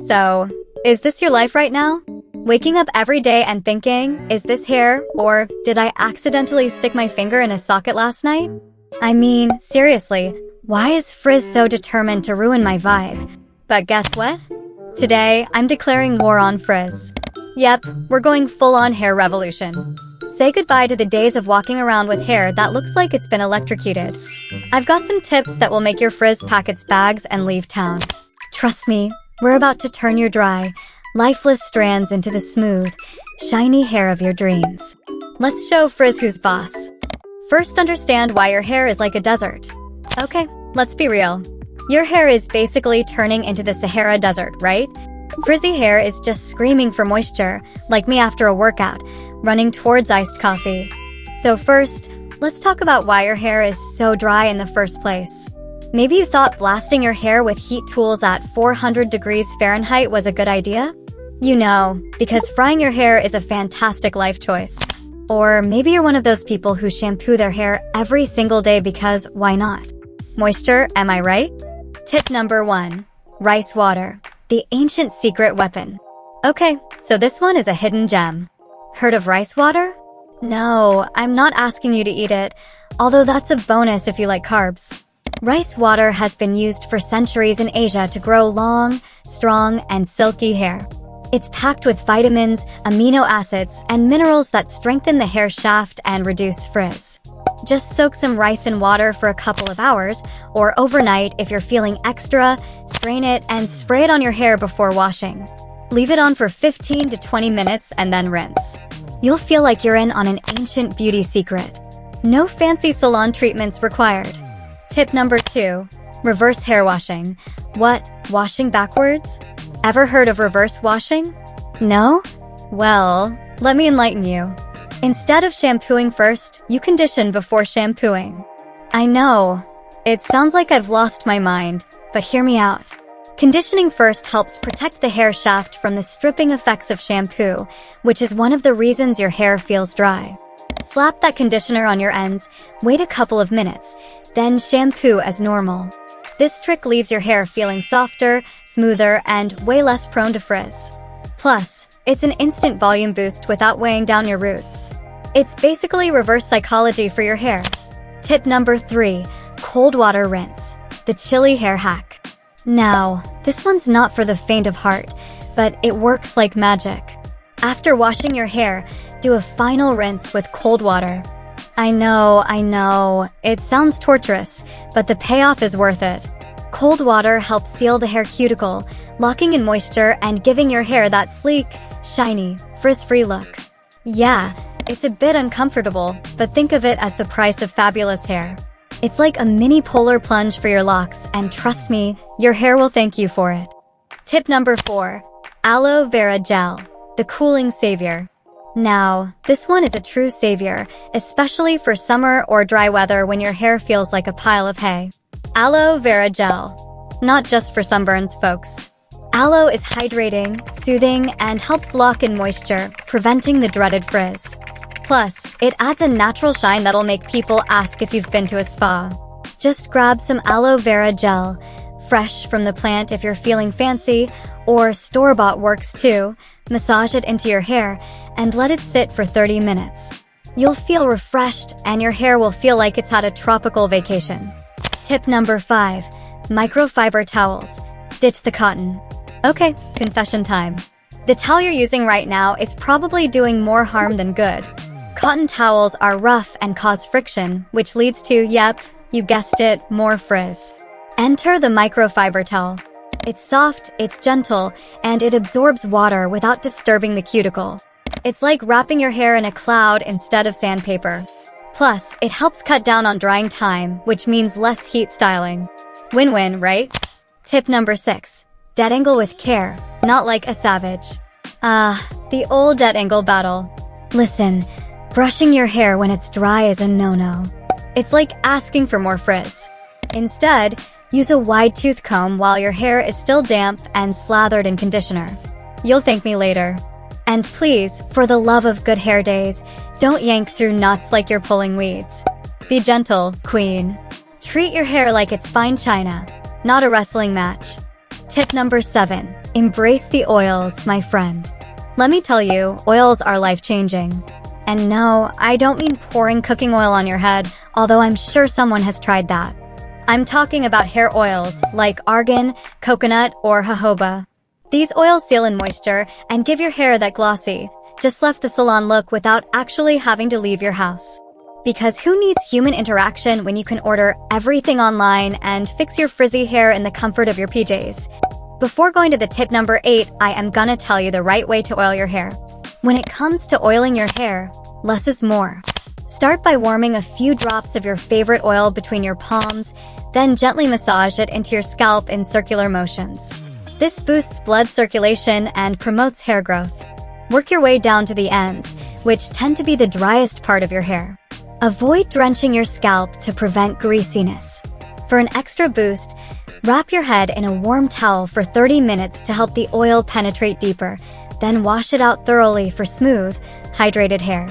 So, is this your life right now? Waking up every day and thinking, is this hair, or did I accidentally stick my finger in a socket last night? I mean, seriously, why is Frizz so determined to ruin my vibe? But guess what? Today, I'm declaring war on Frizz. Yep, we're going full-on hair revolution. Say goodbye to the days of walking around with hair that looks like it's been electrocuted. I've got some tips that will make your Frizz pack its bags and leave town. Trust me, we're about to turn your dry, lifeless strands into the smooth, shiny hair of your dreams. Let's show Frizz who's boss. First, understand why your hair is like a desert. Okay, let's be real. Your hair is basically turning into the Sahara Desert, right? Frizzy hair is just screaming for moisture, like me after a workout, running towards iced coffee. So first, let's talk about why your hair is so dry in the first place. Maybe you thought blasting your hair with heat tools at 400 degrees Fahrenheit was a good idea? You know, because frying your hair is a fantastic life choice. Or maybe you're one of those people who shampoo their hair every single day because why not? Moisture, am I right? Tip number 1. Rice water, the ancient secret weapon. Okay, so this one is a hidden gem. Heard of rice water? No, I'm not asking you to eat it, although that's a bonus if you like carbs. Rice water has been used for centuries in Asia to grow long, strong, and silky hair. It's packed with vitamins, amino acids, and minerals that strengthen the hair shaft and reduce frizz. Just soak some rice in water for a couple of hours, or overnight if you're feeling extra, strain it and spray it on your hair before washing. Leave it on for 15 to 20 minutes and then rinse. You'll feel like you're in on an ancient beauty secret. No fancy salon treatments required. Tip number 2. Reverse hair washing. What? Washing backwards? Ever heard of reverse washing? No? Well, let me enlighten you. Instead of shampooing first, you condition before shampooing. I know, it sounds like I've lost my mind, but hear me out. Conditioning first helps protect the hair shaft from the stripping effects of shampoo, which is one of the reasons your hair feels dry. Slap that conditioner on your ends, wait a couple of minutes, then shampoo as normal. This trick leaves your hair feeling softer, smoother, and way less prone to frizz. Plus, it's an instant volume boost without weighing down your roots. It's basically reverse psychology for your hair. Tip number 3. Cold water rinse. The chilly hair hack. Now, this one's not for the faint of heart, but it works like magic. After washing your hair, do a final rinse with cold water. I know, it sounds torturous, but the payoff is worth it. Cold water helps seal the hair cuticle, locking in moisture and giving your hair that sleek, shiny, frizz-free look. Yeah, it's a bit uncomfortable, but think of it as the price of fabulous hair. It's like a mini polar plunge for your locks, and trust me, your hair will thank you for it. Tip number 4. Aloe vera gel, the cooling savior. Now, this one is a true savior, especially for summer or dry weather when your hair feels like a pile of hay. Aloe vera gel. Not just for sunburns, folks. Aloe is hydrating, soothing, and helps lock in moisture, preventing the dreaded frizz. Plus, it adds a natural shine that'll make people ask if you've been to a spa. Just grab some aloe vera gel, fresh from the plant if you're feeling fancy, or store-bought works too. Massage it into your hair and let it sit for 30 minutes. You'll feel refreshed and your hair will feel like it's had a tropical vacation. Tip number 5. Microfiber towels. Ditch the cotton. Okay, confession time. The towel you're using right now is probably doing more harm than good. Cotton towels are rough and cause friction, which leads to, yep, you guessed it, more frizz. Enter the microfiber towel. It's soft, it's gentle, and it absorbs water without disturbing the cuticle. It's like wrapping your hair in a cloud instead of sandpaper. Plus, it helps cut down on drying time, which means less heat styling. Win-win, right? Tip number 6. Dead angle with care, not like a savage. The old dead angle battle. Listen, brushing your hair when it's dry is a no-no. It's like asking for more frizz. Instead, use a wide tooth comb while your hair is still damp and slathered in conditioner. You'll thank me later. And please, for the love of good hair days, don't yank through knots like you're pulling weeds. Be gentle, queen. Treat your hair like it's fine china, not a wrestling match. Tip number 7. Embrace the oils, my friend. Let me tell you, oils are life-changing. And no, I don't mean pouring cooking oil on your head, although I'm sure someone has tried that. I'm talking about hair oils like argan, coconut, or jojoba. These oils seal in moisture and give your hair that glossy, just left the salon look without actually having to leave your house. Because who needs human interaction when you can order everything online and fix your frizzy hair in the comfort of your PJs? Before going to the tip number 8, I am gonna tell you the right way to oil your hair. When it comes to oiling your hair, less is more. Start by warming a few drops of your favorite oil between your palms, then gently massage it into your scalp in circular motions. This boosts blood circulation and promotes hair growth. Work your way down to the ends, which tend to be the driest part of your hair. Avoid drenching your scalp to prevent greasiness. For an extra boost, wrap your head in a warm towel for 30 minutes to help the oil penetrate deeper, then wash it out thoroughly for smooth, hydrated hair.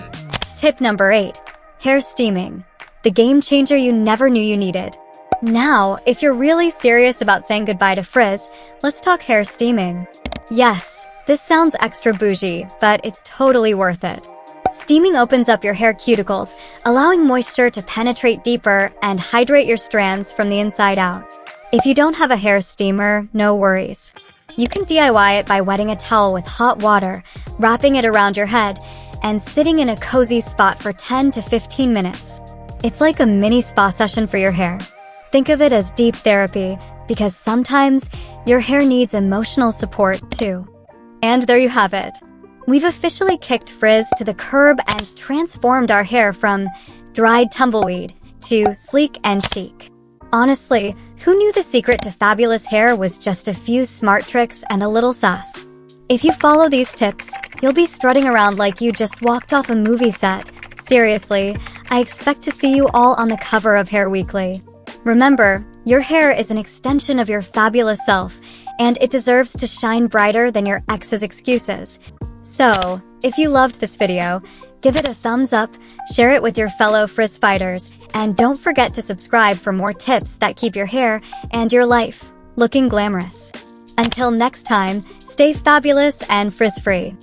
Tip number 8. Hair steaming. The game changer you never knew you needed. Now, if you're really serious about saying goodbye to frizz, let's talk hair steaming. Yes, this sounds extra bougie, but it's totally worth it. Steaming opens up your hair cuticles, allowing moisture to penetrate deeper and hydrate your strands from the inside out. If you don't have a hair steamer, no worries. You can DIY it by wetting a towel with hot water, wrapping it around your head, and sitting in a cozy spot for 10 to 15 minutes. It's like a mini spa session for your hair. Think of it as deep therapy, because sometimes your hair needs emotional support too. And there you have it. We've officially kicked frizz to the curb and transformed our hair from dried tumbleweed to sleek and chic. Honestly, who knew the secret to fabulous hair was just a few smart tricks and a little sass? If you follow these tips, you'll be strutting around like you just walked off a movie set. Seriously, I expect to see you all on the cover of Hair Weekly. Remember, your hair is an extension of your fabulous self, and it deserves to shine brighter than your ex's excuses. So, if you loved this video, give it a thumbs up, share it with your fellow frizz fighters, and don't forget to subscribe for more tips that keep your hair and your life looking glamorous. Until next time, stay fabulous and frizz-free.